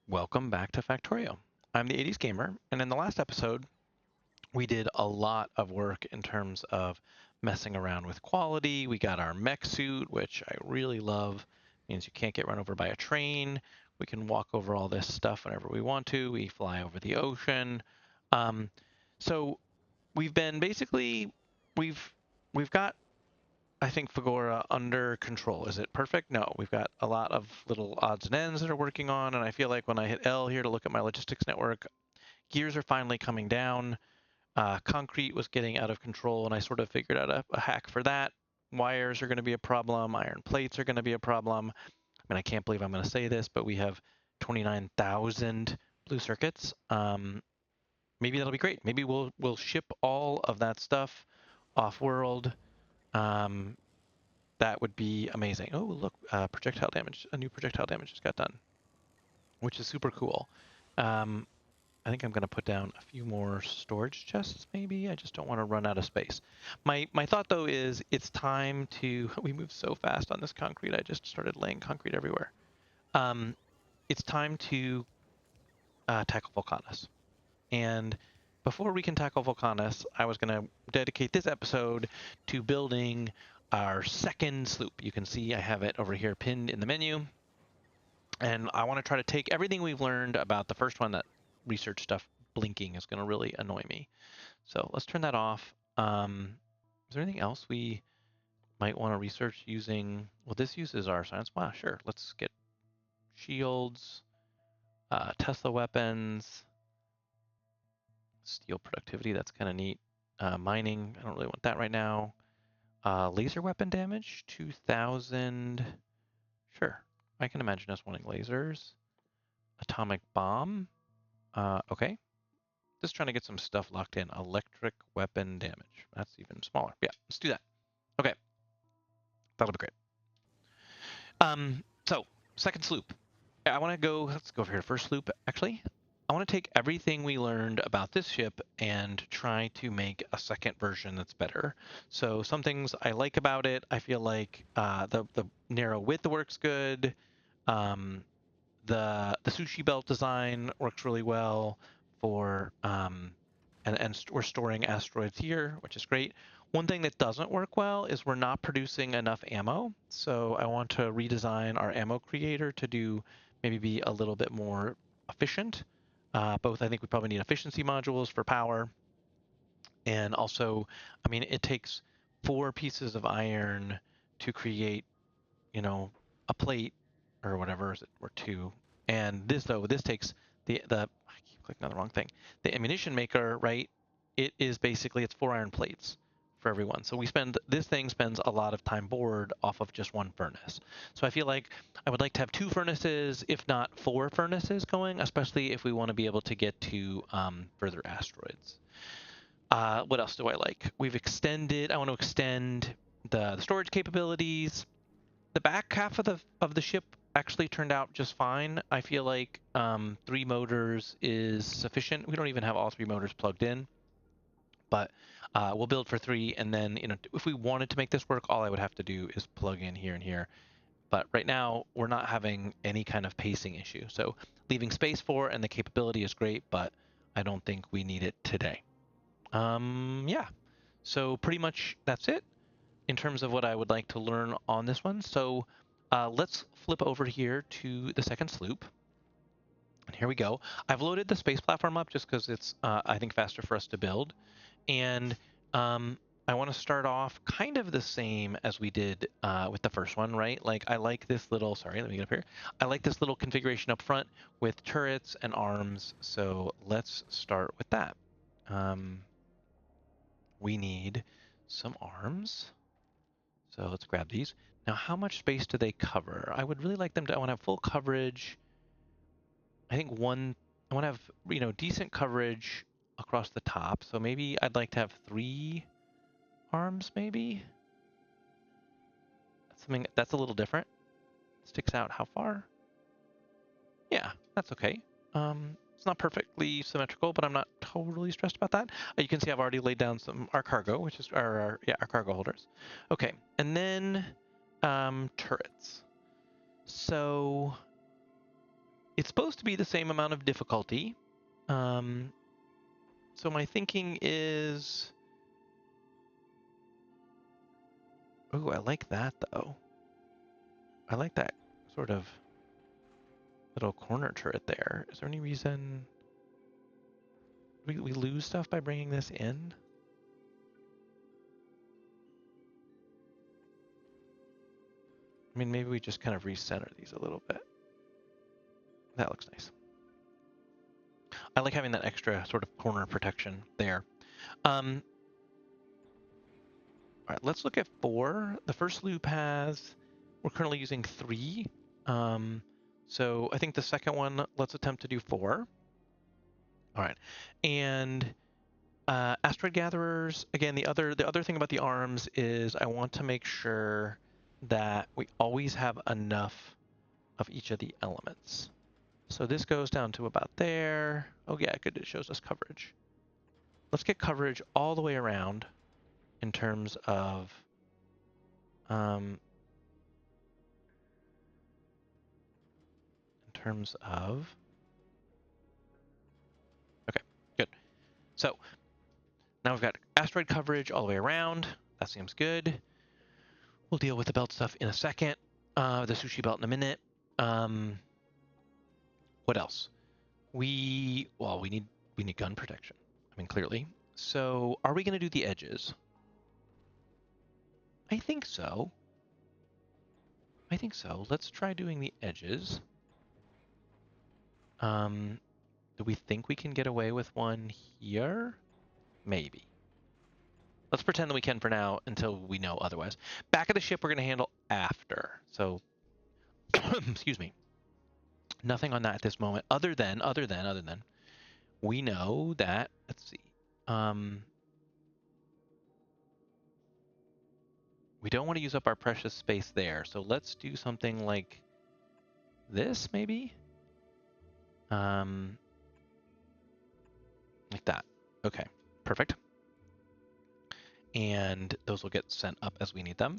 Welcome back to Factorio. I'm the 80s gamer, and in the last episode, we did a lot of work in terms of messing around with quality. We got our mech suit, which I really love. Means you can't get run over by a train. We can walk over all this stuff whenever we want to. We fly over the ocean. Um, so we've been basically we've we've got I think Fagora under control. Is it perfect? No. We've got a lot of little odds and ends that are working on, and I feel like when I hit L here to look at my logistics network, gears are finally coming down. Concrete was getting out of control, and I sort of figured out a hack for that. Wires are going to be a problem. Iron plates are going to be a problem. I mean, I can't believe I'm going to say this, but we have 29,000 blue circuits. Maybe that'll be great. Maybe we'll ship all of that stuff off world. Um, that would be amazing. Oh, look, projectile damage. A new projectile damage just got done, which is super cool. Um, I think I'm going to put down a few more storage chests, maybe. I just don't want to run out of space. My thought, though, is it's time to... We move so fast on this concrete. I just started laying concrete everywhere. Um, it's time to tackle Vulcanus. And before we can tackle Vulcanus, I was going to dedicate this episode to building our second sloop. You can see I have it over here pinned in the menu. And I want to try to take everything we've learned about the first one, that research stuff blinking is going to really annoy me. So let's turn that off. Is there anything else we might want to research using? Well, this uses our science. Wow, sure. Let's get shields, Tesla weapons, steel productivity. That's kind of neat. Mining. I don't really want that right now. Laser weapon damage, 2,000. Sure. I can imagine us wanting lasers. Atomic bomb. Okay. Just trying to get some stuff locked in. Electric weapon damage. That's even smaller. Yeah, let's do that. Okay. That'll be great. So second sloop. I want to go, let's go over here. First sloop, actually. I want to take everything we learned about this ship and try to make a second version that's better. So some things I like about it, I feel like the narrow width works good. Um, the sushi belt design works really well for and we're storing asteroids here, which is great. One thing that doesn't work well is we're not producing enough ammo. So I want to redesign our ammo creator to do maybe be a little bit more efficient. Both, I think we probably need efficiency modules for power, and also, I mean, it takes 4 pieces of iron to create, a plate or whatever, or 2. And this takes the I keep clicking on the wrong thing. The ammunition maker, right? It's 4 iron plates for everyone. So this thing spends a lot of time bored off of just one furnace. So I feel like I would like to have 2 furnaces, if not 4 furnaces going, especially if we want to be able to get to further asteroids. What else do I like? I want to extend the storage capabilities. The back half of the ship actually turned out just fine. I feel like 3 motors is sufficient. We don't even have all 3 motors plugged in, but we'll build for 3, and then if we wanted to make this work, all I would have to do is plug in here and here. But right now we're not having any kind of pacing issue. So leaving space for and the capability is great, but I don't think we need it today. Yeah. So pretty much that's it in terms of what I would like to learn on this one. So let's flip over here to the second sloop. And here we go. I've loaded the space platform up just because it's, I think, faster for us to build. And I want to start off kind of the same as we did with the first one, right? Like I like this little, sorry, let me get up here. I like this little configuration up front with turrets and arms. So let's start with that. We need some arms. So let's grab these. Now, how much space do they cover? I would really like them to, I want to have full coverage. I think I want to have, decent coverage across the top. So maybe I'd like to have 3 arms, maybe. That's a little different. Sticks out how far? Yeah, that's okay. It's not perfectly symmetrical, but I'm not totally stressed about that. You can see I've already laid down our cargo, which is our cargo holders. Okay, and then turrets. So It's supposed to be the same amount of difficulty. So my thinking is... Oh, I like that, though. I like that sort of little corner turret there. Is there any reason we lose stuff by bringing this in? I mean, maybe we just kind of recenter these a little bit. That looks nice. I like having that extra sort of corner protection there. All right, let's look at 4. The first loop has, we're currently using 3. So I think the second one, let's attempt to do 4. All right, and asteroid gatherers, again, the other thing about the arms is I want to make sure that we always have enough of each of the elements. So this goes down to about there. Oh yeah, good, it shows us coverage. Let's get coverage all the way around in terms of okay, good. So now we've got asteroid coverage all the way around. That seems good. We'll deal with the belt stuff in a second. The sushi belt in a minute. What else? We need gun protection. I mean, clearly. So are we going to do the edges? I think so. Let's try doing the edges. Do we think we can get away with one here? Maybe. Let's pretend that we can for now until we know otherwise. Back of the ship we're going to handle after. So, excuse me. Nothing on that at this moment other than we know that, let's see. We don't want to use up our precious space there. So let's do something like this maybe? Like that. Okay, perfect. And those will get sent up as we need them.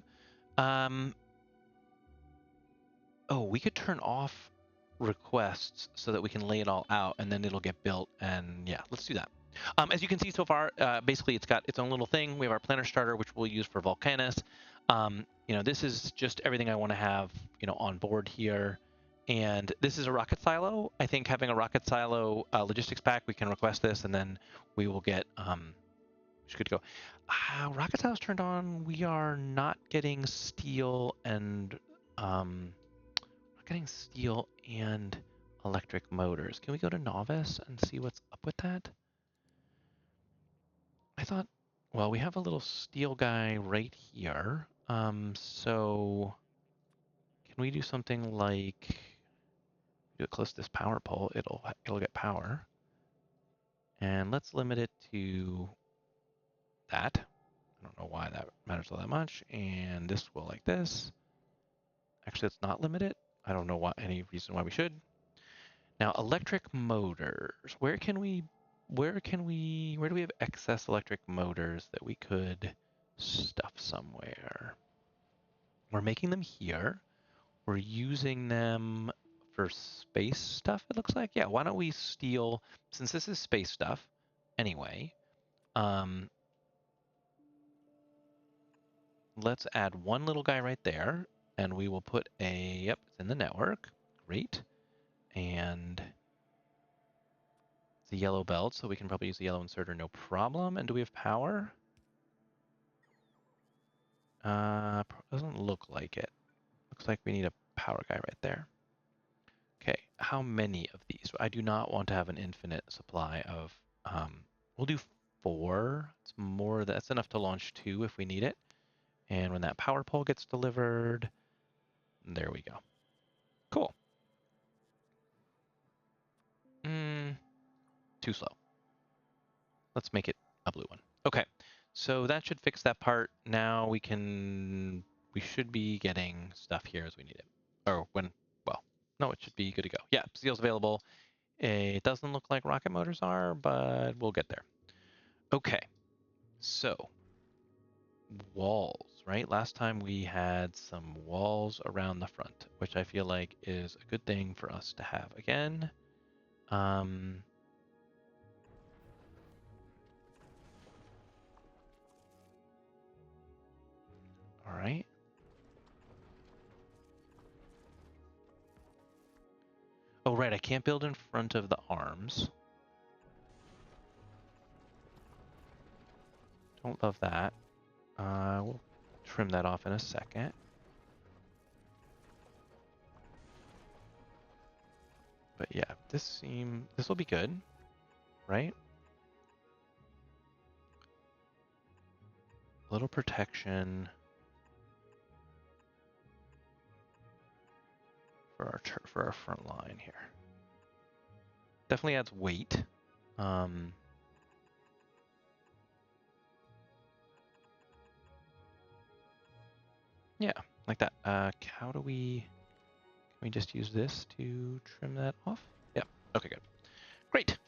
Oh, we could turn off requests so that we can lay it all out and then it'll get built. And yeah, let's do that. As you can see so far, basically it's got its own little thing. We have our planner starter, which we'll use for Vulcanus. This is just everything I want to have, on board here. And this is a rocket silo. I think having a rocket silo logistics pack, we can request this and then we will get, which could go. Rocket silos turned on. We are not getting steel and, electric motors. Can we go to novice and see what's up with that? I thought, well, we have a little steel guy right here. So can we do something like do it close to this power pole? It'll get power. And let's limit it to that. I don't know why that matters all that much. And this will like this. Actually, let's not limit it. I don't know any reason why we should. Now, electric motors. Where do we have excess electric motors that we could stuff somewhere? We're making them here. We're using them for space stuff, it looks like. Yeah, why don't we steal, since this is space stuff anyway, let's add one little guy right there, and we will put yep, it's in the network. Great. And the yellow belt, so we can probably use the yellow inserter, no problem. And do we have power? Doesn't look like it. Looks like we need a power guy right there. Okay, how many of these? I do not want to have an infinite supply of, we'll do 4. It's more, that's enough to launch 2 if we need it. And when that power pole gets delivered, there we go. Cool. Too slow. Let's make it a blue one. Okay, so that should fix that part. Now we should be getting stuff here as we need it. Or no, it should be good to go. Yeah, steel's available. It doesn't look like rocket motors are, but we'll get there. Okay, so walls. right? Last time we had some walls around the front, which I feel like is a good thing for us to have again. All right. Oh, right, I can't build in front of the arms. Don't love that. We'll trim that off in a second. But yeah, this will be good, right? A little protection for our front line here. Definitely adds weight. Yeah, like that. How do we? Can we just use this to trim that off? Yep. Okay, good. Great.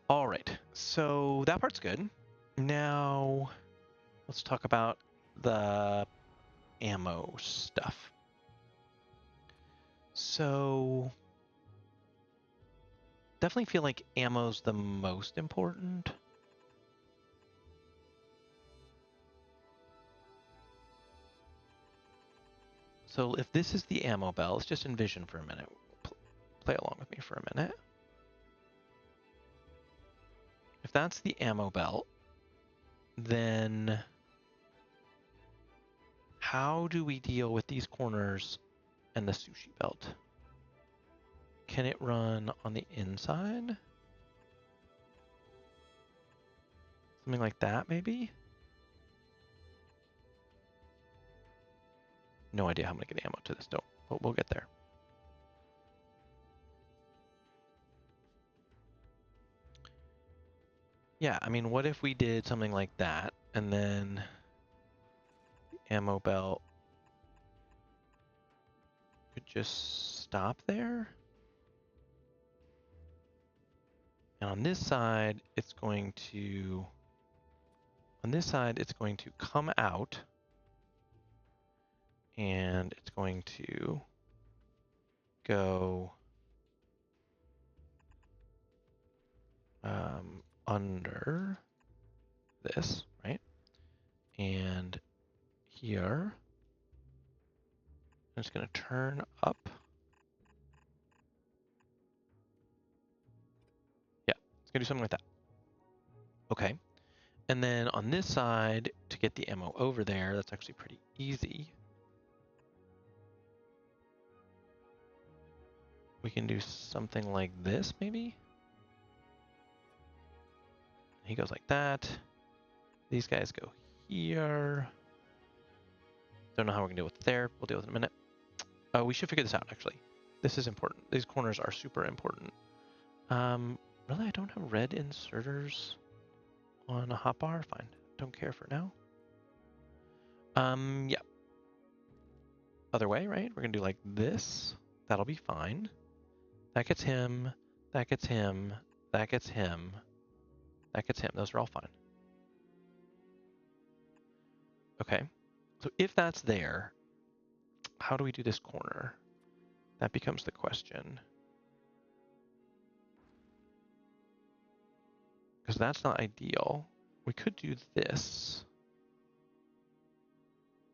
All right. So that part's good. Now let's talk about the ammo stuff. So definitely feel like ammo's the most important. So if this is the ammo belt, let's just envision for a minute. Play along with me for a minute. If that's the ammo belt, then how do we deal with these corners and the sushi belt? Can it run on the inside? Something like that, maybe? No idea how I'm going to get ammo to this, though, but we'll get there. Yeah, I mean, what if we did something like that, and then the ammo belt could just stop there? And on this side, it's going to come out, and it's going to go under this, right? And here, I'm just going to turn up. Yeah, it's going to do something like that. Okay. And then on this side, to get the ammo over there, that's actually pretty easy. We can do something like this, maybe? He goes like that. These guys go here. Don't know how we're going to deal with there. We'll deal with it in a minute. We should figure this out, actually. This is important. These corners are super important. Really, I don't have red inserters on a hotbar. Fine. Don't care for now. Yeah. Other way, right? We're going to do like this. That'll be fine. That gets him. That gets him. That gets him. That gets him. Those are all fine. Okay. So if that's there, how do we do this corner? That becomes the question. Because that's not ideal. We could do this.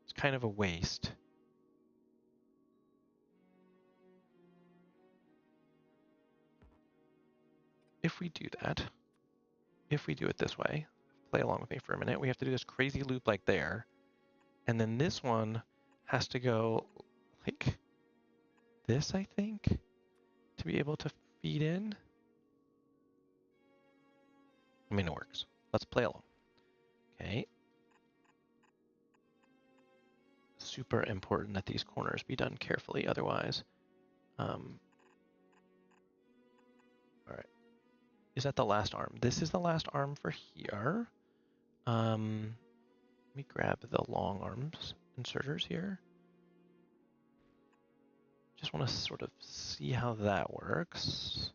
It's kind of a waste. If we do that, if we do it this way, play along with me for a minute, we have to do this crazy loop like there. And then this one has to go like this, I think, to be able to feed in. I mean, it works. Let's play along. Okay. Super important that these corners be done carefully, otherwise. All right. Is that the last arm? This is the last arm for here. Let me grab the long arms inserters here. Just want to sort of see how that works.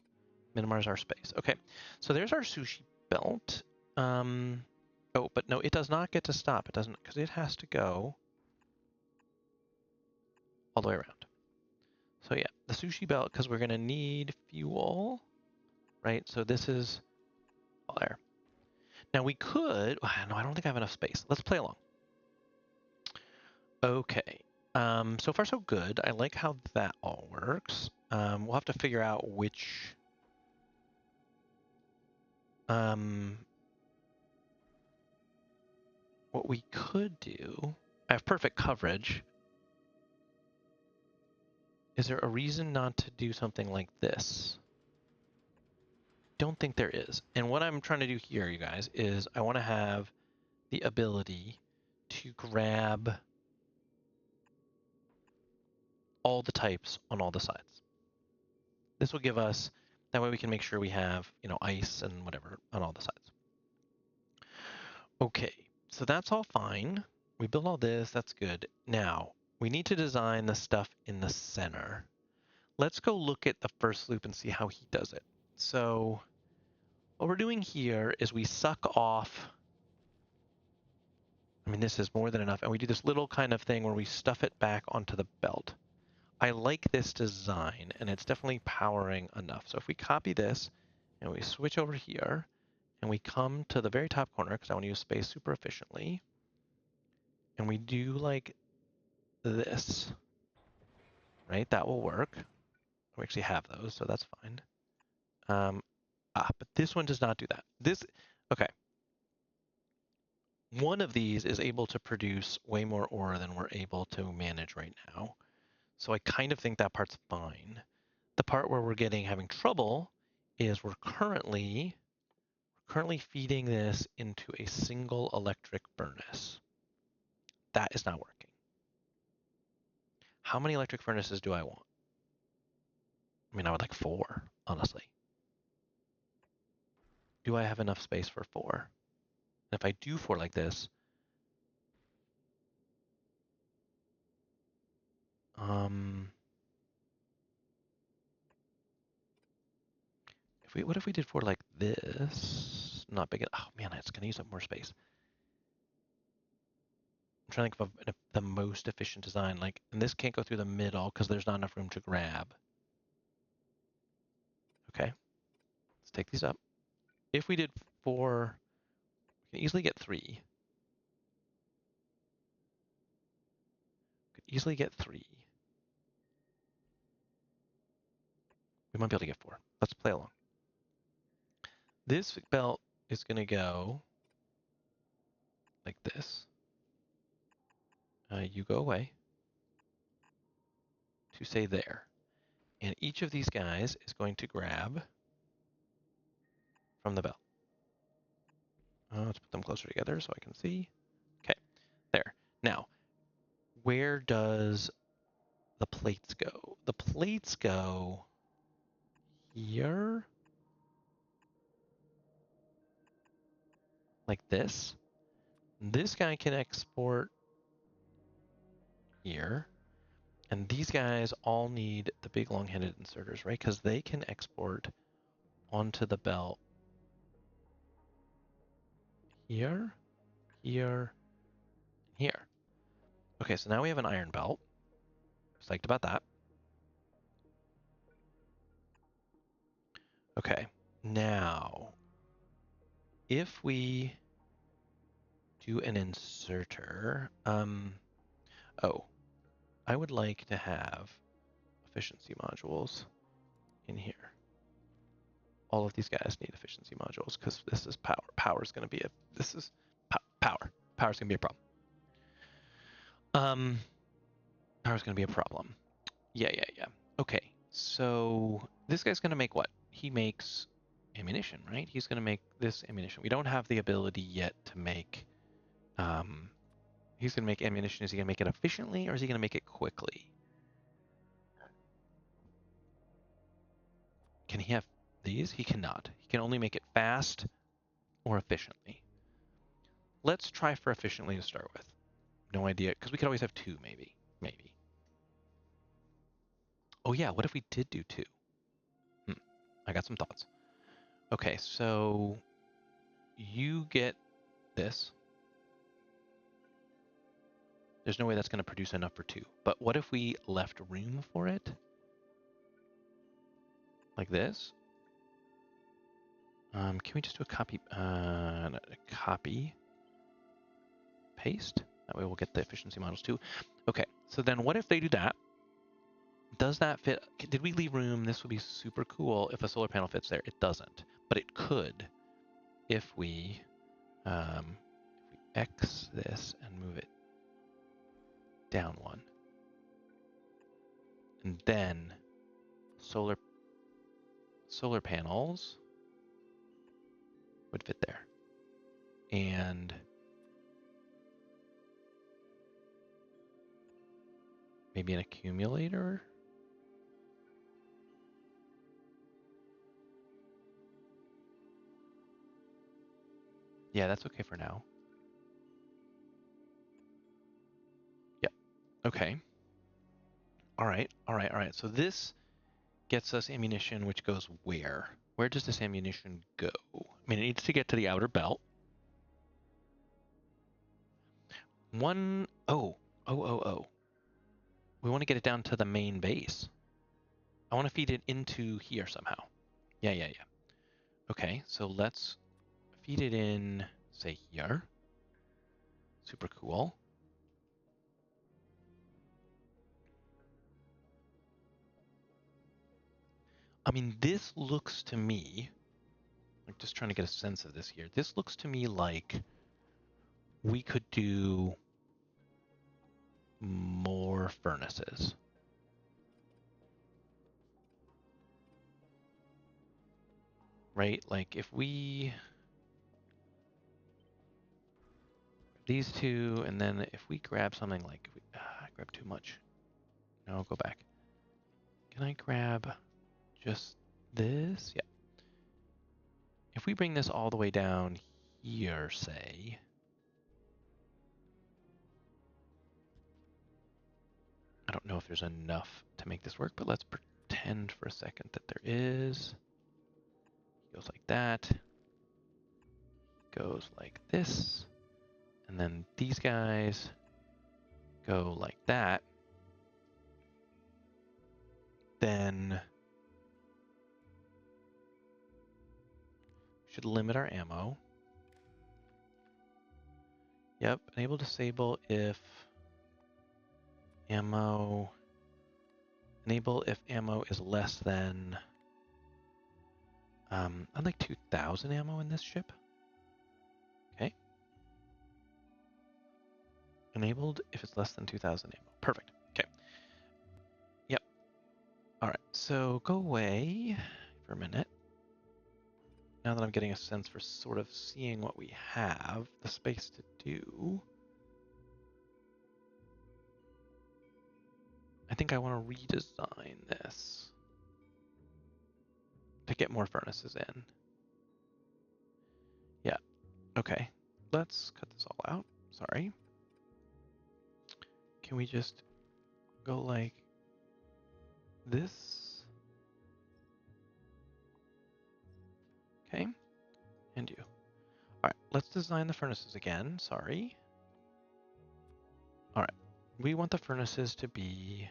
Minimize our space. Okay, so there's our sushi belt. Oh, but no, it does not get to stop. It doesn't, because it has to go all the way around. So yeah, the sushi belt, because we're going to need fuel, right? So this is all there. Now we could, no, I don't think I have enough space. Let's play along. Okay. So far so good. I like how that all works. We'll have to figure out which what we could do. I have perfect coverage. Is there a reason not to do something like this? Don't think there is. And what I'm trying to do here, you guys, is I want to have the ability to grab all the types on all the sides. This will give us, that way we can make sure we have, ice and whatever on all the sides. Okay, so that's all fine. We built all this, that's good. Now, we need to design the stuff in the center. Let's go look at the first loop and see how he does it. So what we're doing here is we suck off, this is more than enough, and we do this little kind of thing where we stuff it back onto the belt. I like this design, and it's definitely powering enough. So if we copy this, and we switch over here, and we come to the very top corner, because I want to use space super efficiently, and we do like this, right? That will work. We actually have those, so that's fine. But this one does not do that. Okay. One of these is able to produce way more ore than we're able to manage right now. So I kind of think that part's fine. The part where we're having trouble is we're currently feeding this into a single electric furnace. That is not working. How many electric furnaces do I want? I would like 4, honestly. Do I have enough space for 4? And if I do 4 like this, what if we did 4 like this? Not big enough. Oh man, it's gonna use up more space. I'm trying to think of the most efficient design. And this can't go through the middle because there's not enough room to grab. Okay, let's take these up. If we did 4, we can easily get 3. Could easily get 3. We might be able to get 4. Let's play along. This belt is going to go like this. You go away to say there. And each of these guys is going to grab from the belt. Let's put them closer together so I can see. Okay, there. Now, where does the plates go? The plates go here, like this. This guy can export here. And these guys all need the big long-handed inserters, right? Because they can export onto the belt here, here, here. Okay, so now we have an iron belt. Psyched about that. Okay, now if we do an inserter, I would like to have efficiency modules in here. All of these guys need efficiency modules because this is power. Power's going to be power. Power's going to be a problem. Power's going to be a problem. Yeah. Okay, so this guy's going to make what? He makes ammunition, right? He's going to make this ammunition. We don't have the ability yet to make... he's going to make ammunition. Is he going to make it efficiently or is he going to make it quickly? Can he have these? He cannot. He can only make it fast or efficiently. Let's try for efficiently to start with. No idea, because we could always have 2, maybe. Oh yeah, what if we did do 2? I got some thoughts. Okay, so you get this. There's no way that's going to produce enough for 2. But what if we left room for it? Like this? Can we just do a copy, paste? That way we'll get the efficiency models too. Okay, so then what if they do that? Does that fit? Did we leave room? This would be super cool if a solar panel fits there. It doesn't, but it could if we X this and move it down 1. And then solar panels would fit there. And maybe an accumulator? Yeah, that's okay for now. Yep. Okay. All right. So this gets us ammunition, which goes where? Where does this ammunition go? I mean, it needs to get to the outer belt. Oh. We want to get it down to the main base. I want to feed it into here somehow. Yeah. Okay, so let's feed it in, say, here. Super cool. I mean, this looks to me, I'm just trying to get a sense of this here. This looks to me like we could do more furnaces. Right? Like if we, these two, and then if we grab something like, I grab too much. No, go back. Can I grab just this? Yeah. If we bring this all the way down here, say, I don't know if there's enough to make this work, but let's pretend for a second that there is. Goes like that. Goes like this. And then these guys go like that. Then we should limit our ammo. Yep, enable disable if ammo. Enable if ammo is less than. I'd like 2,000 ammo in this ship. Okay. Enabled if it's less than 2,000 ammo. Perfect. Okay. Yep. All right. So go away for a minute. Now that I'm getting a sense for sort of seeing what we have, the space to do, I think I want to redesign this to get more furnaces in. Yeah, okay. Let's cut this all out. Sorry. Can we just go like this? Okay, and you. All right, let's design the furnaces again. Sorry. All right, we want the furnaces to be...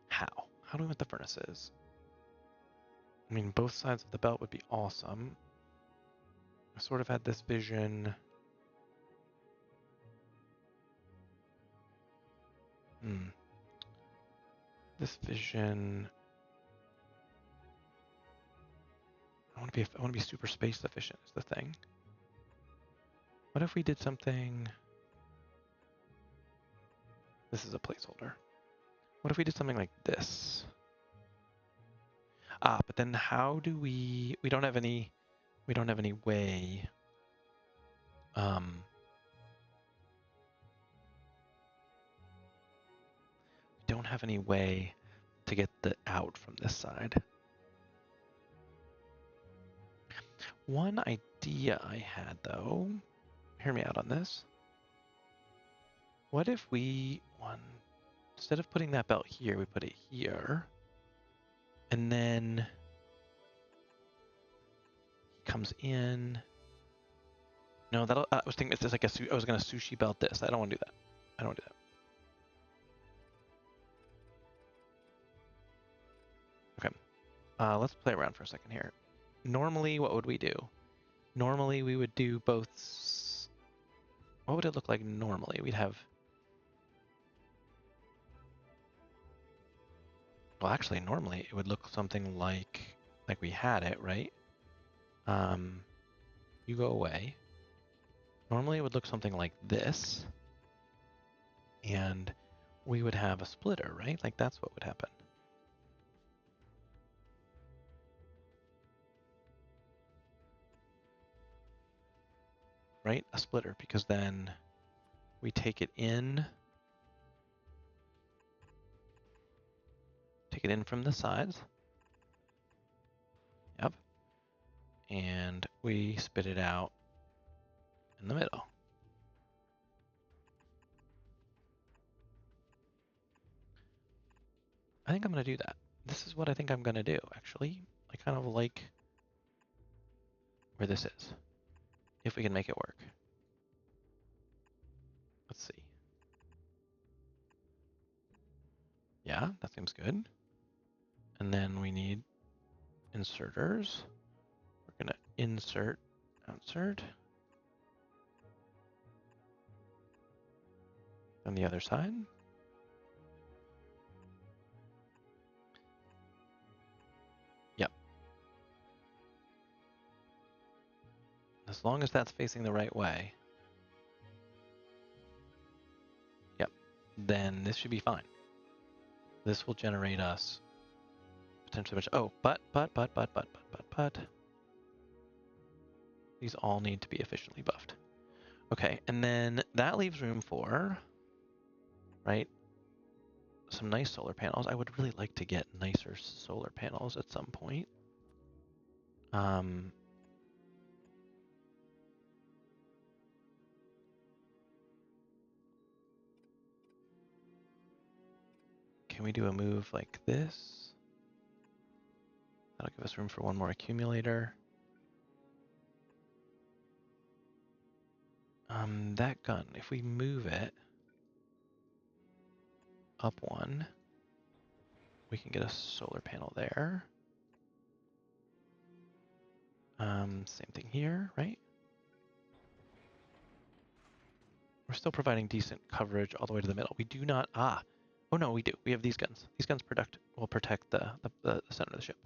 How? How do we want the furnaces? I mean, both sides of the belt would be awesome. I sort of had this vision. This vision. I want to be super space efficient is the thing. What if we did something? This is a placeholder. What if we did something like this? But then how do we don't have any way don't have any way to get the out from this side. One idea I had though, hear me out on this. What if we instead of putting that belt here, we put it here, and then he comes in. No, that I was thinking it's like I was gonna sushi belt this. I don't want to do that. I don't want to do that. Okay. Let's play around for a second here. Normally, what would we do? Normally, we would do both. What would it look like normally? We'd have. Well, actually, normally it would look something like we had it, right? You go away. Normally, it would look something like this, and we would have a splitter, right? Like that's what would happen. Right? A splitter, because then we take it in from the sides. Yep. And we spit it out in the middle. I think I'm going to do that. This is what I think I'm going to do, actually. I kind of like where this is, if we can make it work. Let's see. Yeah, that seems good. And then we need inserters. We're going to insert. On the other side. Yep. As long as that's facing the right way. Yep. Then this should be fine. This will generate us potentially much. Oh, but. These all need to be efficiently buffed. Okay, and then that leaves room for, right, some nice solar panels. I would really like to get nicer solar panels at some point. Can we do a move like this? That'll give us room for one more accumulator. That gun, if we move it up one, we can get a solar panel there. Same thing here, right? We're still providing decent coverage all the way to the middle. We do not, oh no, we do. We have these guns. These guns will protect the center of the ship.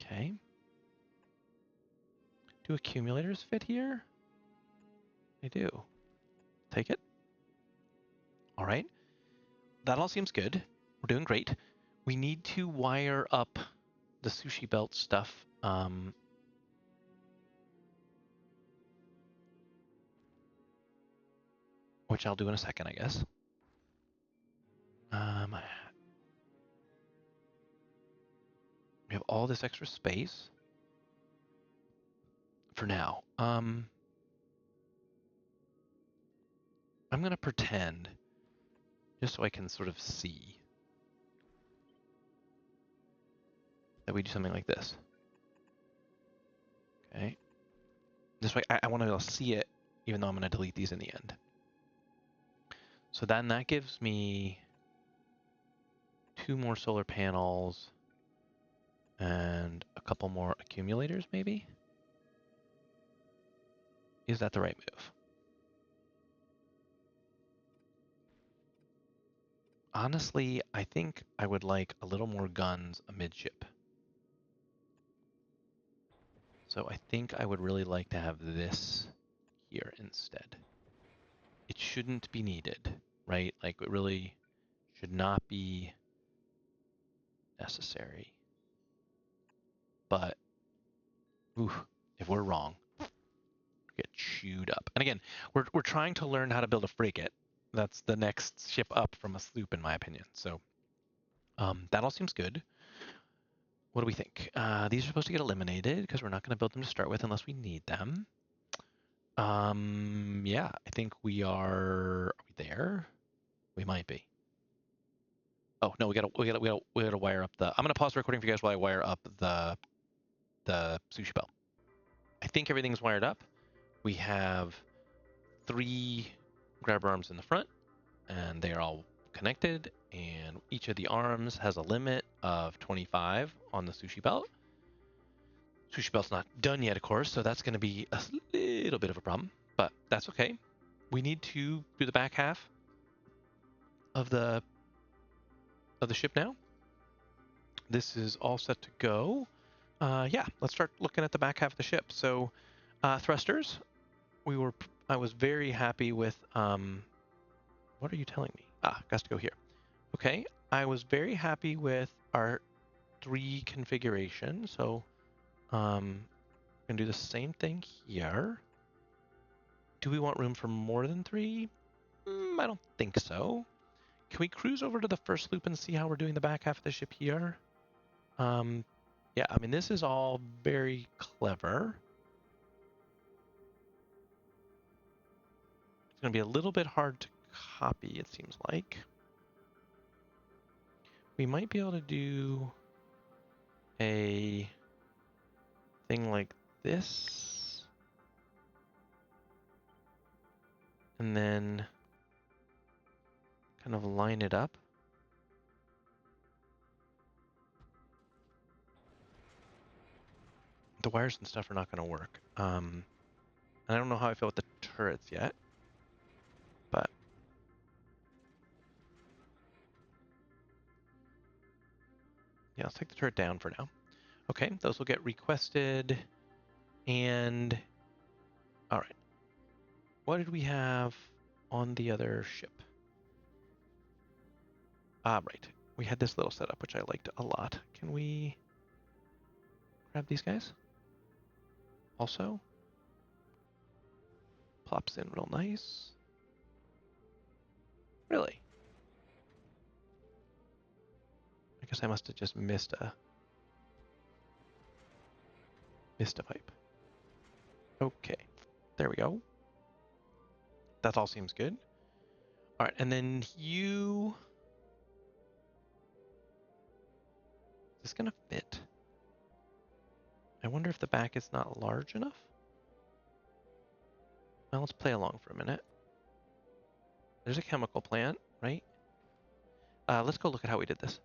Okay. Do accumulators fit here? They do. Take it. All right. That all seems good. We're doing great. We need to wire up the sushi belt stuff. Which I'll do in a second, I guess. We have all this extra space for now. I'm going to pretend, just so I can sort of see, that we do something like this. Okay. This way, I want to be able to see it, even though I'm going to delete these in the end. So then that gives me 2 more solar panels and a couple more accumulators, maybe? Is that the right move? Honestly, I think I would like a little more guns amidship. So I think I would really like to have this here instead. It shouldn't be needed, right? Like, it really should not be necessary. But, if we're wrong, we get chewed up. And again, we're trying to learn how to build a frigate. That's the next ship up from a sloop, in my opinion. So, that all seems good. What do we think? These are supposed to get eliminated because we're not going to build them to start with unless we need them. Yeah, I think we are. Are we there? We might be. Oh no, we gotta wire up the. I'm gonna pause the recording for you guys while I wire up the sushi belt. I think everything's wired up. We have 3 grabber arms in the front, and they are all connected, and each of the arms has a limit of 25 on the sushi belt. Sushi belt's not done yet, of course, so that's going to be a little bit of a problem, but that's okay. We need to do the back half of the ship now. This is all set to go. Yeah, let's start looking at the back half of the ship. So, thrusters. I was very happy with. What are you telling me? Got to go here. Okay, I was very happy with our 3 configuration. So, I'm gonna do the same thing here. Do we want room for more than 3? I don't think so. Can we cruise over to the first loop and see how we're doing the back half of the ship here? Yeah, I mean, this is all very clever. It's going to be a little bit hard to copy, it seems like. We might be able to do a thing like this. And then kind of line it up. The wires and stuff are not going to work. I don't know how I feel with the turrets yet, but yeah, let's take the turret down for now. Okay, those will get requested, and all right. What did we have on the other ship? Right. We had this little setup, which I liked a lot. Can we grab these guys? Also, plops in real nice. Really? I guess I must have just missed a pipe. Okay, there we go. That all seems good. All right, and then is this gonna fit? I wonder if the back is not large enough. Well, let's play along for a minute. There's a chemical plant, right? Let's go look at how we did this.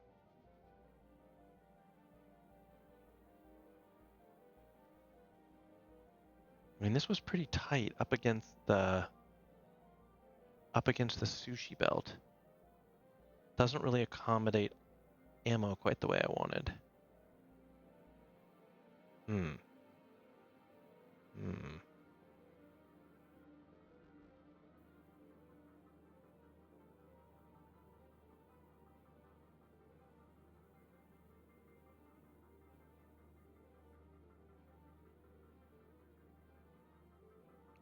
I mean, this was pretty tight up against the sushi belt. Doesn't really accommodate ammo quite the way I wanted.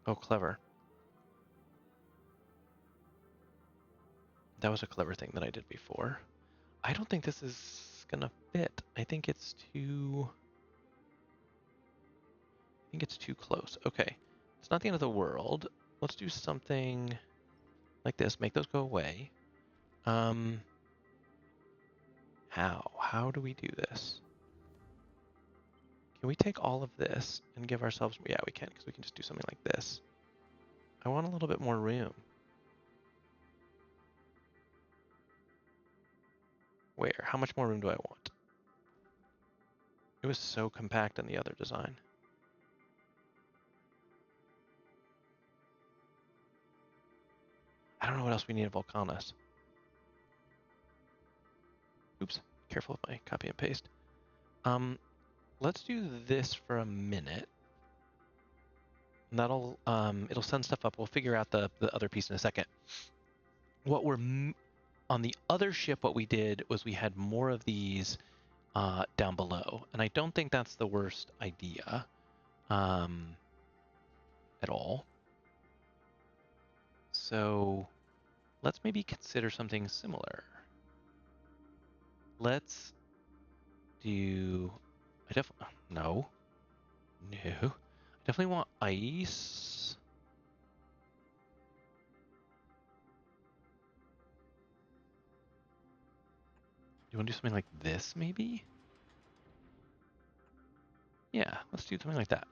Oh, clever. That was a clever thing that I did before. I don't think this is gonna fit. I think it's too close. Okay. It's not the end of the world. Let's do something like this. Make those go away. How do we do this? Can we take all of this and give ourselves... Yeah, we can, because we can just do something like this. I want a little bit more room. Where? How much more room do I want? It was so compact in the other design. I don't know what else we need at Vulcanus. Oops, careful with my copy and paste. Let's do this for a minute. And that'll it'll send stuff up. We'll figure out the other piece in a second. On the other ship, what we did was we had more of these down below, and I don't think that's the worst idea at all. So let's maybe consider something similar. Let's do... No. I definitely want ice. You want to do something like this, maybe? Yeah, let's do something like that.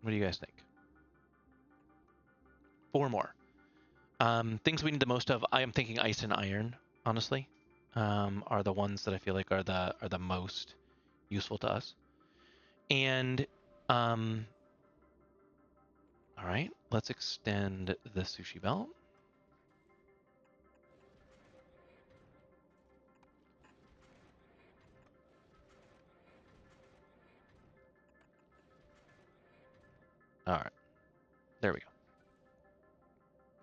What do you guys think? 4 more. Things we need the most of. I am thinking ice and iron, honestly, are the ones that I feel like are the most useful to us. And all right, let's extend the sushi belt. All right, there we go.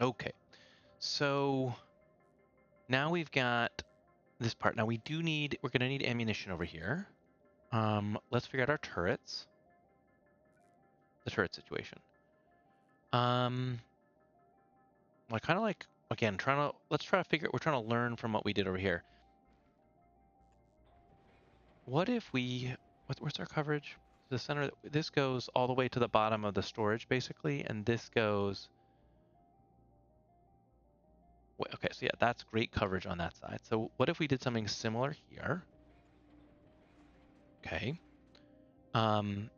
Okay, so now we've got this part. Now we're gonna need ammunition over here. Let's figure out our turrets. The turret situation. I kind of like, again, let's try to we're trying to learn from what we did over here. What if what's our coverage? The center, this goes all the way to the bottom of the storage, basically, and this goes, okay, so yeah, that's great coverage on that side. So what if we did something similar here? Okay. Ooh,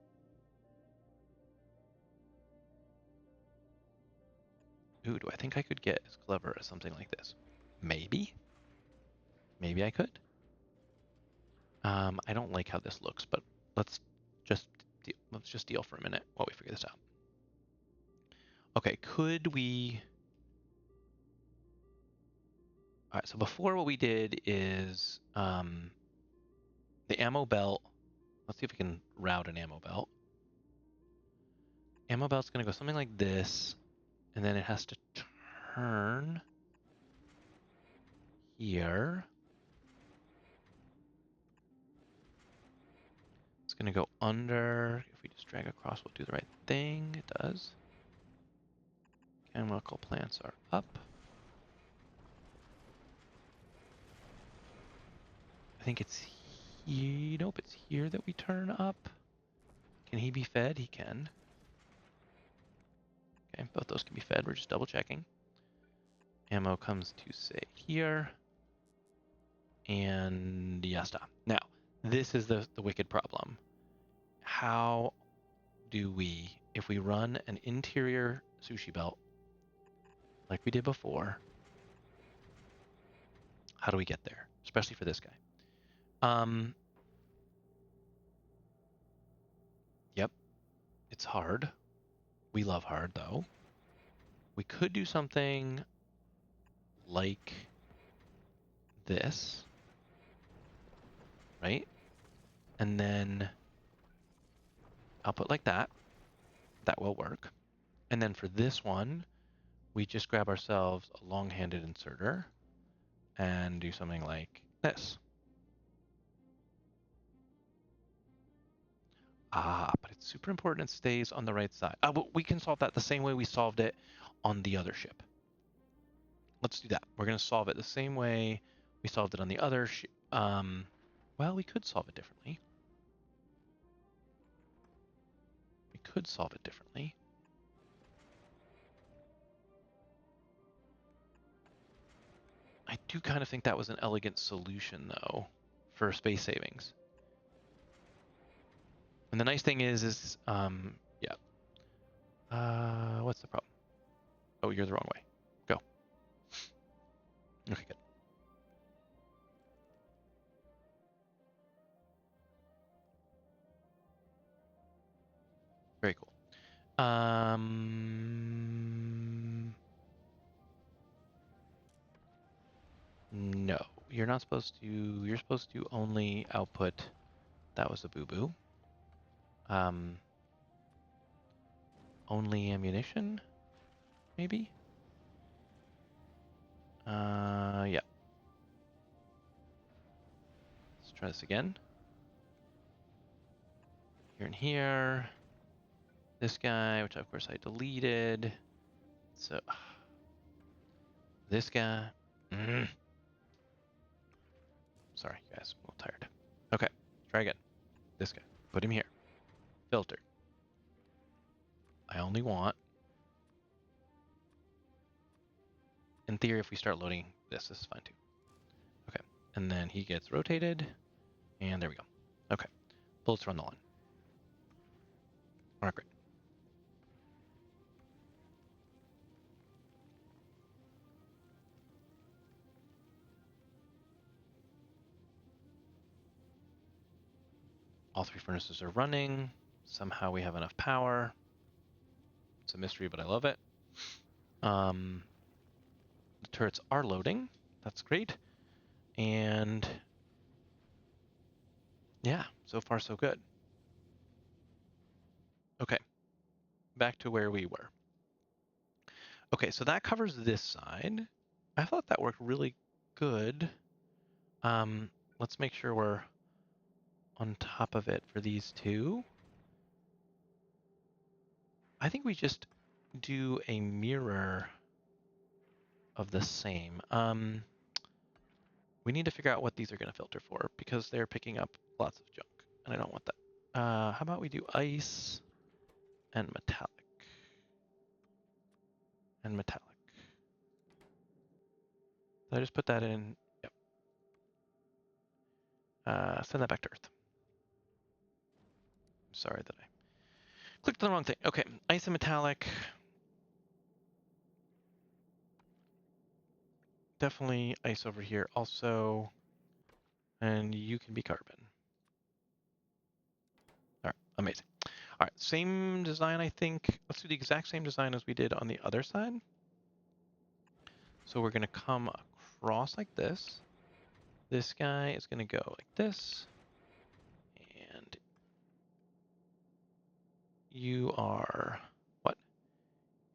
do I think I could get as clever as something like this? Maybe. Maybe I could. I don't like how this looks, but let's just deal for a minute while we figure this out. Okay, could we... All right, so before what we did is the ammo belt. Let's see if we can route an ammo belt. Ammo belt's going to go something like this, and then it has to turn here. It's going to go under. If we just drag across, we'll do the right thing. It does. Chemical plants are up. I think it's here. Nope, it's here that we turn up. Can he be fed? He can. Okay, both those can be fed. We're just double checking. Ammo comes to, say, here. And yasta. Now, this is the wicked problem. How do we, if we run an interior sushi belt like we did before, how do we get there? Especially for this guy. Yep, it's hard. We love hard, though. We could do something like this, right? And then output like that. That will work. And then for this one, we just grab ourselves a long-handed inserter and do something like this. But it's super important it stays on the right side. But we can solve that the same way we solved it on the other ship. Let's do that. We're going to solve it the same way we solved it on the other ship. Well, we could solve it differently. I do kind of think that was an elegant solution, though, for space savings. And the nice thing is yeah. What's the problem? Oh, you're the wrong way. Go. Okay, good. Very cool. No, you're not supposed to. You're supposed to only output. That was a boo-boo. Only ammunition, maybe? Yeah. Let's try this again. Here and here. This guy, which of course I deleted. So, this guy. Sorry, guys, I'm a little tired. Okay, try again. This guy. Put him here. Filter. I only want... In theory, if we start loading this is fine too. Okay, and then he gets rotated. And there we go. Okay, bullets run the line. All right, great. All 3 furnaces are running. Somehow we have enough power. It's a mystery, but I love it. The turrets are loading. That's great. And yeah, so far so good. Okay, back to where we were. Okay, so that covers this side. I thought that worked really good. Let's make sure we're on top of it for these two. I think we just do a mirror of the same. We need to figure out what these are going to filter for because they're picking up lots of junk, and I don't want that. How about we do ice and metallic? And metallic. Did I just put that in? Yep. Send that back to Earth. Sorry that I clicked on the wrong thing. Okay, ice and metallic. Definitely ice over here also. And you can be carbon. All right, amazing. All right, same design, I think. Let's do the exact same design as we did on the other side. So we're going to come across like this. This guy is going to go like this. And you are what?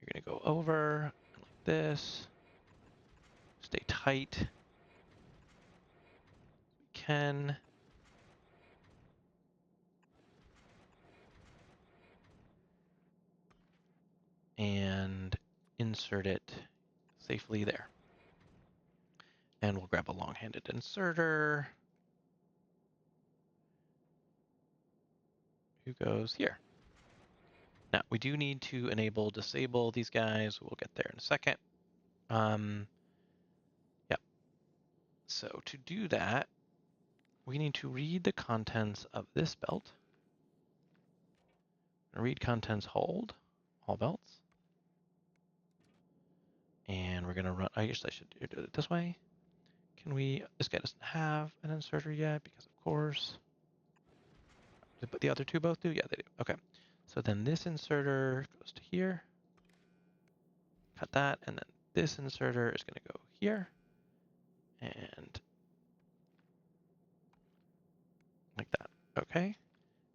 You're going to go over like this. Stay tight. We can. And insert it safely there. And we'll grab a long-handed inserter. Who goes here? Now, we do need to enable disable these guys. We'll get there in a second. Yep. So to do that, we need to read the contents of this belt. Read contents hold, all belts. And we're going to run, I guess I should do it this way. Can we, this guy doesn't have an inserter yet because of course. But the other two both do? Yeah, they do. Okay. So then this inserter goes to here. Cut that, and then this inserter is going to go here. And like that. Okay.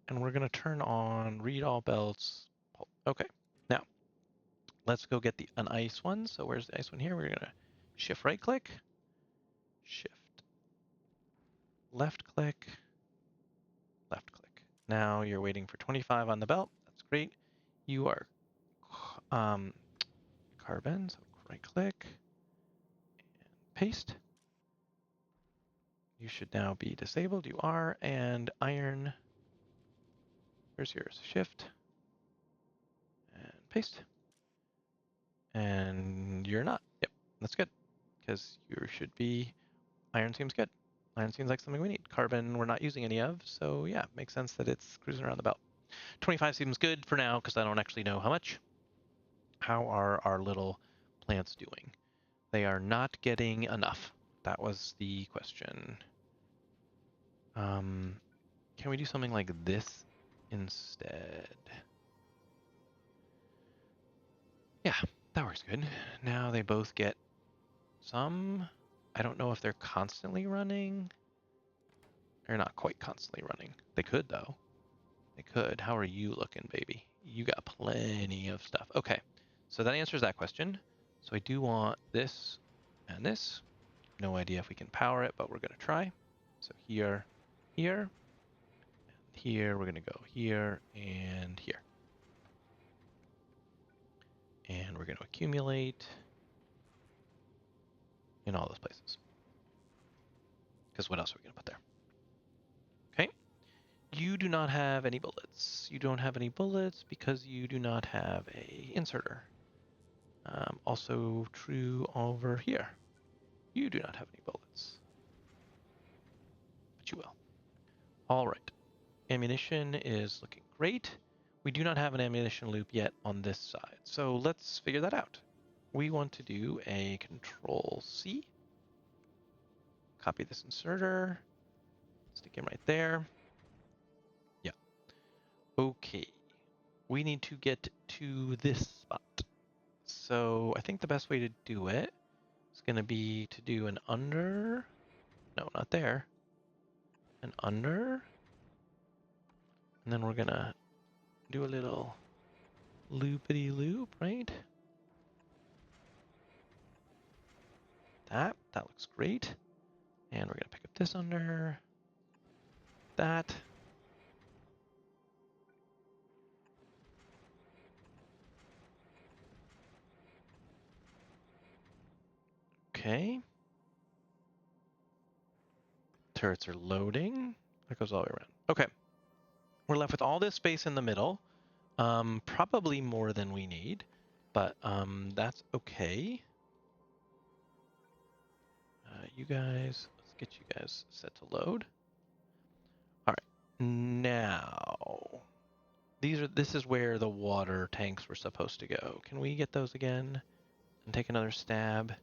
And we're going to turn on read all belts. Okay. Now, let's go get an ice one. So where's the ice one here? We're going to shift right click, shift left click, left click. Now you're waiting for 25 on the belt. That's great. You are carbon, so right click and paste. You should now be disabled. You are. And iron, where's yours? Shift and paste. And you're not. Yep, that's good because you should be. Iron seems good. Iron seems like something we need. Carbon we're not using any of, so yeah, makes sense that it's cruising around the belt. 25 seems good for now because I don't actually know how much. How are our little plants doing? They are not getting enough. That was the question. Can we do something like this instead? Yeah, that works good. Now they both get some. I don't know if they're constantly running. They're not quite constantly running. They could, though. They could. How are you looking, baby? You got plenty of stuff. Okay, so that answers that question. So I do want this and this. No idea if we can power it, but we're going to try. So here, here, and here. We're going to go here and here. And we're going to accumulate in all those places. Because what else are we going to put there? Okay. You do not have any bullets. You don't have any bullets because you do not have a inserter. Also true over here. You do not have any bullets. But you will. All right. Ammunition is looking great. We do not have an ammunition loop yet on this side. So let's figure that out. We want to do a Control C. Copy this inserter. Stick him right there. Okay, we need to get to this spot. So I think the best way to do it is going to be to do an under. No, not there. An under. And then we're going to do a little loopity loop, right? That looks great. And we're going to pick up this under. That. Okay. Turrets are loading. That goes all the way around. Okay. We're left with all this space in the middle. Probably more than we need, but that's okay. You guys, let's get you guys set to load. All right. Now, this is where the water tanks were supposed to go. Can we get those again and take another stab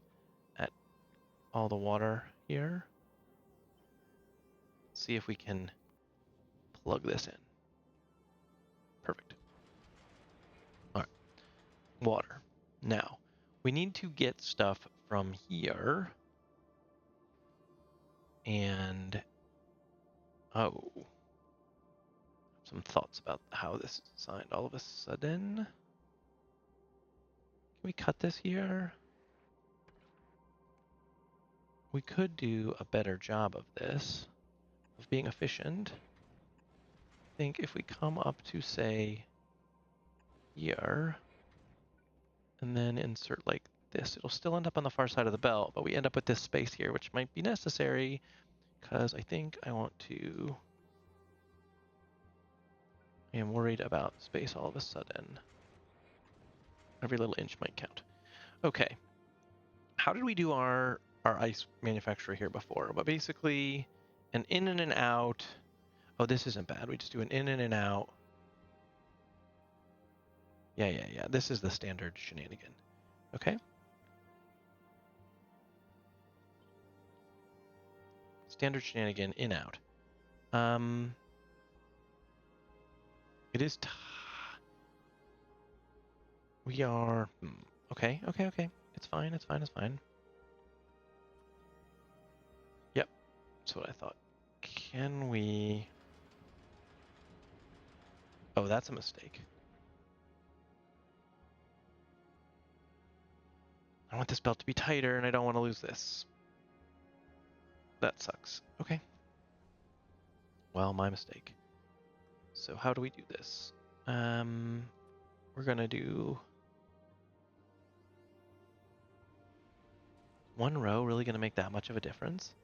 at all the water here? See if we can plug this in. Perfect. All right. Water. Now, we need to get stuff from here. And, oh, some thoughts about how this is designed all of a sudden. Can we cut this here? We could do a better job of this, of being efficient. I think if we come up to, say, here, and then insert like this, it'll still end up on the far side of the belt, but we end up with this space here, which might be necessary, because I think I want to... I am worried about space all of a sudden. Every little inch might count. Okay. How did we do our ice manufacturer here before? But basically, an in and an out. Oh, this isn't bad. We just do an in and an out. Yeah. This is the standard shenanigan. Okay. Standard shenanigan, in, out. It is... We are... Okay. It's fine. Yep. That's what I thought. Can we... Oh, that's a mistake. I want this belt to be tighter, and I don't want to lose this. That sucks. Okay. Well, my mistake. So how do we do this? We're going to do... One row really going to make that much of a difference?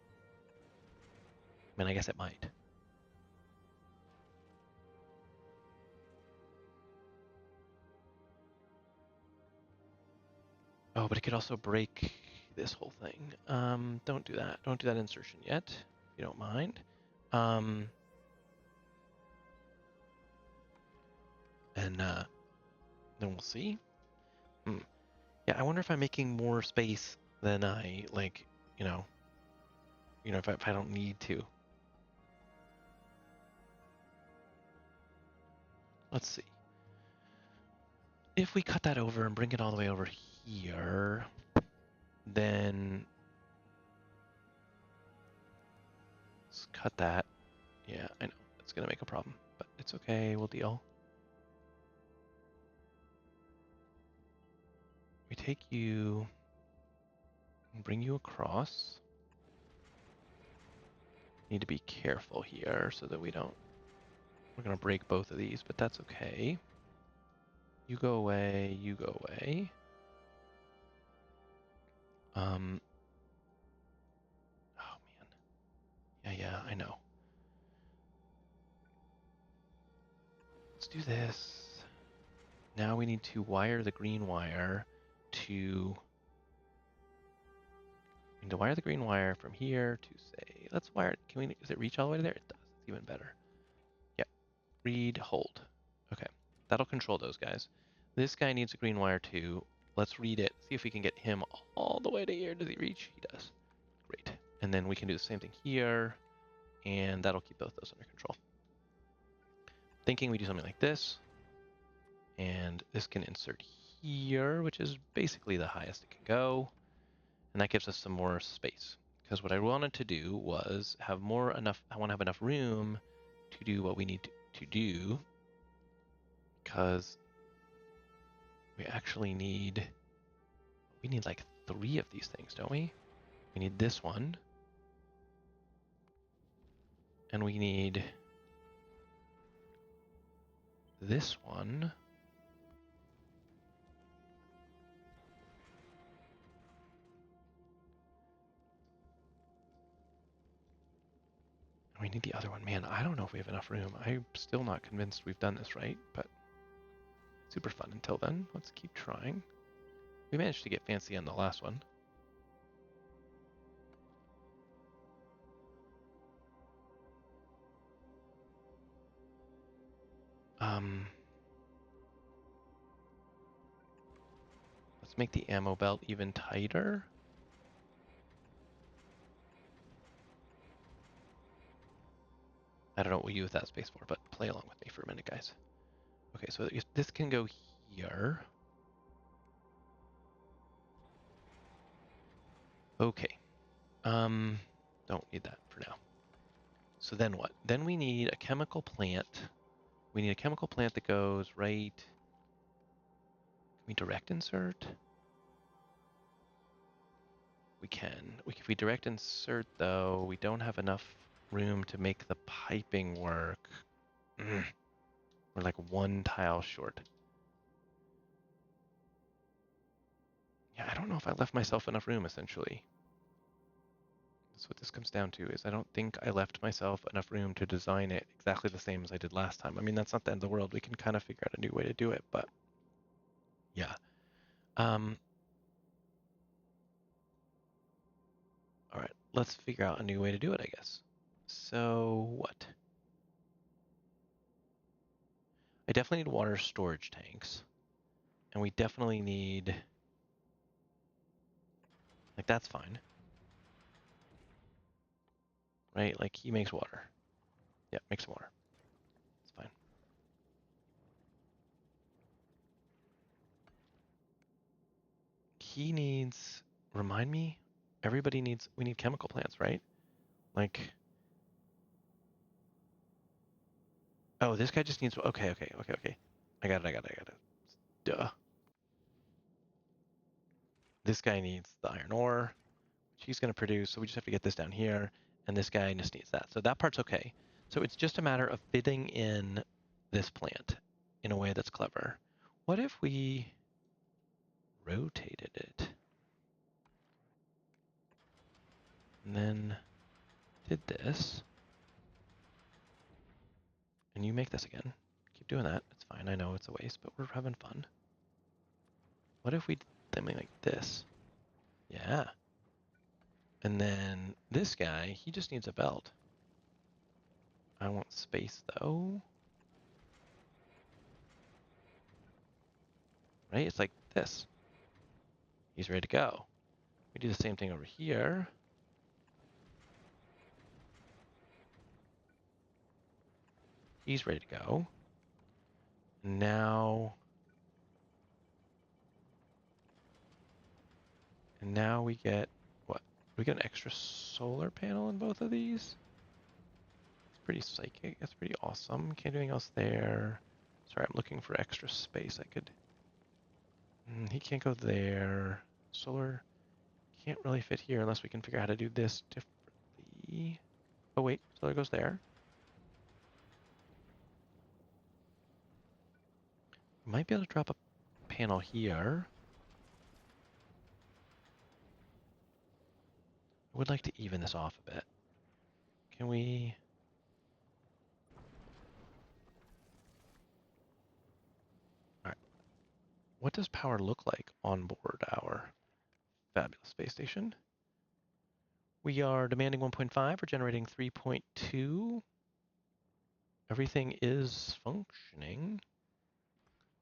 I mean, I guess it might. Oh, but it could also break this whole thing. Don't do that. Don't do that insertion yet, if you don't mind. And then we'll see. Yeah, I wonder if I'm making more space than I, like, if I don't need to. Let's see. If we cut that over and bring it all the way over here, then let's cut that. Yeah, I know. It's going to make a problem, but it's okay. We'll deal. We take you and bring you across. Need to be careful here so that we don't... We're going to break both of these, but that's okay. You go away, you go away. Oh, man. Yeah, I know. Let's do this. Now we need to wire the green wire to... We need to wire the green wire from here to, say... Let's wire it. Can we... Does it reach all the way to there? It does. It's even better. Yep. Read, hold. Okay. That'll control those guys. This guy needs a green wire too. Let's read it. See if we can get him all the way to here. Does he reach? He does. Great. And then we can do the same thing here. And that'll keep both those under control. thinking we do something like this, and this can insert here, which is basically the highest it can go, and that gives us some more space. Because what I wanted to do was have I want to have enough room to do what we need to do, because we actually need like 3 of these things, don't we? We need this one, and we need this one. We need the other one. Man, I don't know if we have enough room. I'm still not convinced we've done this right, but super fun until then. Let's keep trying. We managed to get fancy on the last one. Let's make the ammo belt even tighter. I don't know what we'll use that space for, but play along with me for a minute, guys. Okay, so this can go here. Okay. Don't need that for now. So then what? Then we need a chemical plant. We need a chemical plant that goes right. Can we direct insert? We can. If we direct insert, though, we don't have enough room to make the piping work. We're like 1 tile short. Yeah, I don't know if I left myself enough room, essentially. That's what this comes down to, is I don't think I left myself enough room to design it exactly the same as I did last time. I mean, that's not the end of the world. We can kind of figure out a new way to do it, but yeah. All right, let's figure out a new way to do it, I guess. So what? I definitely need water storage tanks. And we definitely need, like, that's fine. Right? Like, he makes water. Yeah, make some water. It's fine. He needs, remind me, we need chemical plants, right? Like, oh, this guy just needs, okay. I got it. Duh. This guy needs the iron ore, which he's going to produce, so we just have to get this down here, and this guy just needs that. So that part's okay. So it's just a matter of fitting in this plant in a way that's clever. What if we rotated it? And then did this. And you make this again. Keep doing that. It's fine. I know it's a waste, but we're having fun. What if we did something like this? Yeah. And then this guy, he just needs a belt. I want space, though. Right? It's like this. He's ready to go. We do the same thing over here. He's ready to go. Now we get, what? We get an extra solar panel in both of these? It's pretty psychic. That's pretty awesome. Can't do anything else there. Sorry, I'm looking for extra space. I could... he can't go there. Solar can't really fit here unless we can figure out how to do this differently. Oh wait, solar goes there. Might be able to drop a panel here. I would like to even this off a bit. Can we... Alright. What does power look like on board our fabulous space station? We are demanding 1.5. We're generating 3.2. Everything is functioning.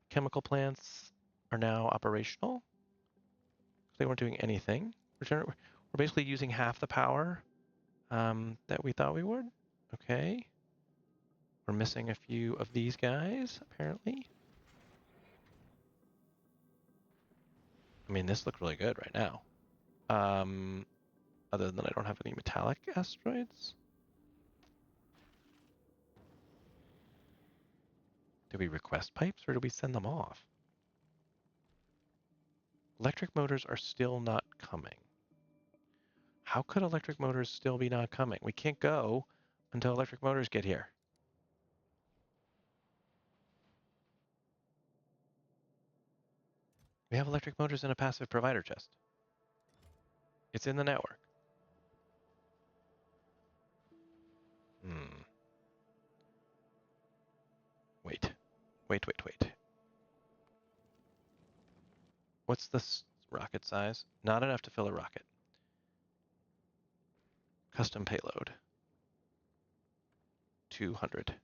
Chemical plants are now operational. They weren't doing anything. We're basically using half the power that we thought we would. Okay. We're missing a few of these guys, apparently. I mean, this looks really good right now. Other than I don't have any metallic asteroids. Do we request pipes or do we send them off? Electric motors are still not coming. How could electric motors still be not coming? We can't go until electric motors get here. We have electric motors in a passive provider chest. It's in the network. Wait. What's this rocket size? Not enough to fill a rocket. Custom payload. 200.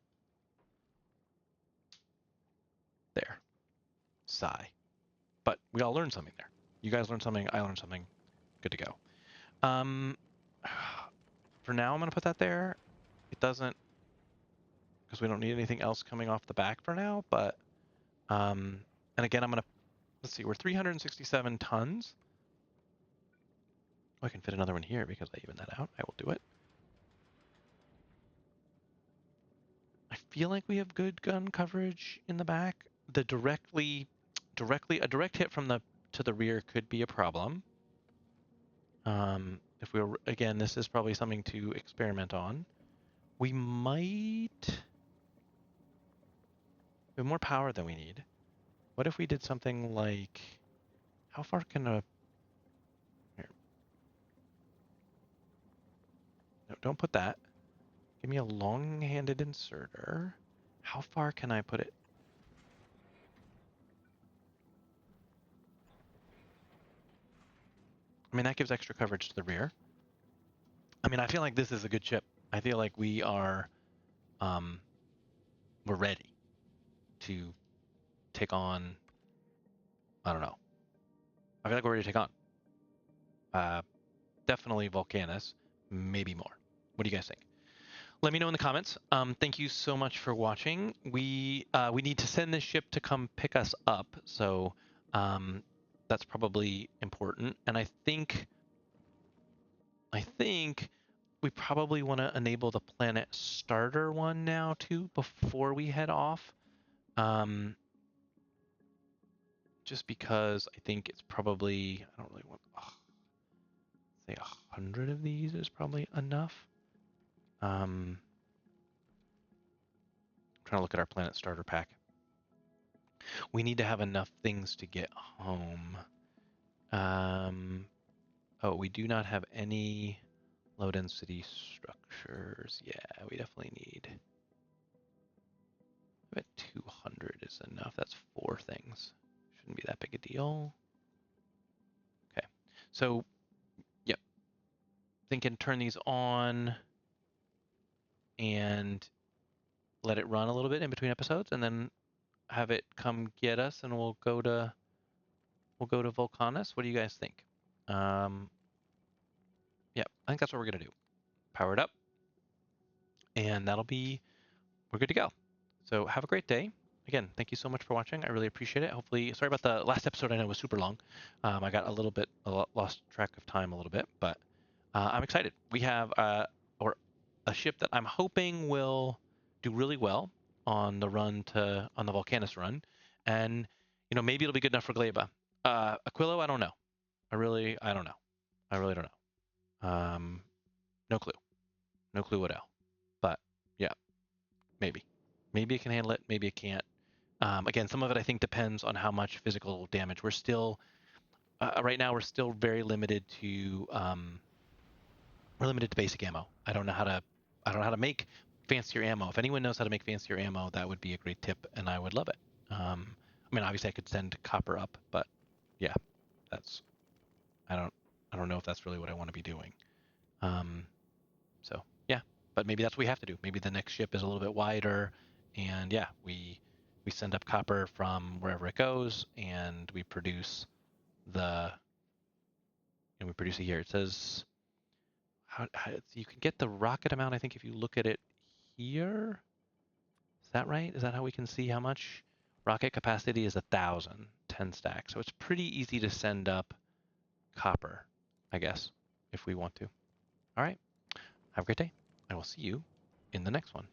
There. Sigh. But we all learned something there. You guys learned something. I learned something. Good to go. For now, I'm going to put that there. It doesn't, because we don't need anything else coming off the back for now. But, and again, I'm going to, let's see, we're 367 tons. Oh, I can fit another one here because I even that out. I will do it. I feel like we have good gun coverage in the back. The a direct hit from the to the rear could be a problem. If we were, again, this is probably something to experiment on. We might have more power than we need. What if we did something like, how far can a, here. No, don't put that. Give me a long-handed inserter. How far can I put it? I mean, that gives extra coverage to the rear. I mean, I feel like this is a good ship. I feel like we are, we're ready to take on, I don't know. I feel like we're ready to take on. Definitely Vulcanus, maybe more. What do you guys think? Let me know in the comments. Thank you so much for watching. We need to send this ship to come pick us up, so that's probably important. And I think we probably want to enable the planet starter one now too before we head off. Just because I think it's probably, I don't really want, say 100 of these is probably enough. I'm trying to look at our planet starter pack. We need to have enough things to get home. Oh, we do not have any low density structures. Yeah, we definitely need. I bet 200 is enough. That's 4 things. Shouldn't be that big a deal. Okay, so, yep. Thinking turn these on and let it run a little bit in between episodes, and then have it come get us, and we'll go to Vulcanus. What do you guys think? Yeah, I think that's what we're gonna do. Power it up, and we're good to go. So have a great day. Again, thank you so much for watching. I really appreciate it. Hopefully, sorry about the last episode. I know was super long. I got lost track of time a little bit, but I'm excited. We have a ship that I'm hoping will do really well on the Vulcanus run, and maybe it'll be good enough for Gleba. Aquilo, I don't know. I really don't know. No clue. No clue what else. But yeah, maybe. Maybe it can handle it. Maybe it can't. Again, some of it I think depends on how much physical damage. We're still right now. We're still very limited to basic ammo. I don't know how to make fancier ammo. If anyone knows how to make fancier ammo, that would be a great tip, and I would love it. I mean, obviously I could send copper up, but yeah, that's I don't know if that's really what I want to be doing. So yeah, but maybe that's what we have to do. Maybe the next ship is a little bit wider, and yeah, we send up copper from wherever it goes, and we produce it here. It says how you can get the rocket amount. I think if you look at it here, Is that right? Is that how we can see how much? Rocket capacity is 1,000, 10 stacks. So it's pretty easy to send up copper, I guess, if we want to. All right. Have a great day. I will see you in the next one.